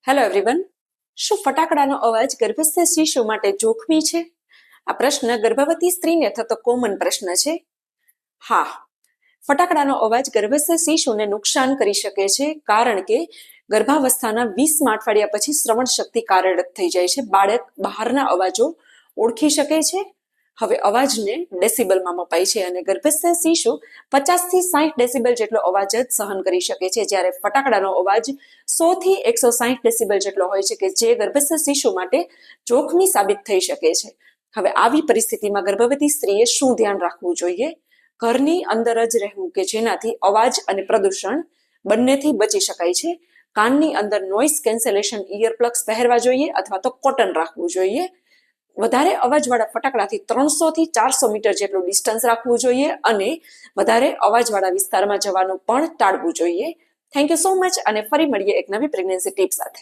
Hello everyone, શું ફટાકડાનો અવાજ ગર્ભસ્થ શિશુ માટે જોખમી છે? આ પ્રશ્ન ગર્ભવતી સ્ત્રીને થતો કોમન પ્રશ્ન છે. હા, ફટાકડાનો અવાજ ગર્ભસ્થ શિશુને નુકસાન કરી શકે છે, કારણ કે ગર્ભાવસ્થાના 20મા અઠવાડિયા પછી શ્રવણ શક્તિ કાર્યરત થઈ જાય છે. બાળક બહારના અવાજો ઓળખી શકે છે. હવે અવાજને ડેસિબલમાં મપાય છે અને ગર્ભસ્થ શિશુ 50 થી 60 ડેસિબલ જેટલો અવાજ જ સહન કરી શકે છે, જ્યારે ફટાકડાનો અવાજ 100 થી 160 ડેસિબલ જેટલો હોય છે, કે જે ગર્ભસ્થ શિશુ માટે જોખમી સાબિત થઈ શકે છે. હવે આવી પરિસ્થિતિમાં ગર્ભવતી સ્ત્રીએ શું ધ્યાન રાખવું જોઈએ? ઘરની અંદર જ રહેવું, કે જેનાથી અવાજ અને પ્રદૂષણ બંનેથી બચી શકાય છે. કાનની અંદર નોઇઝ કેન્સલેશન ઇયરપ્લગ્સ પહેરવા જોઈએ અથવા તો કોટન રાખવું જોઈએ. વધારે અવાજવાળા ફટાકડાથી 300 થી 400 મીટર જેટલું ડિસ્ટન્સ રાખવું જોઈએ અને વધારે અવાજવાળા વિસ્તારમાં જવાનું પણ ટાળવું જોઈએ. થેન્ક યુ સો મચ, અને ફરી મળીએ એક નવી પ્રેગ્નન્સી ટીપ સાથે.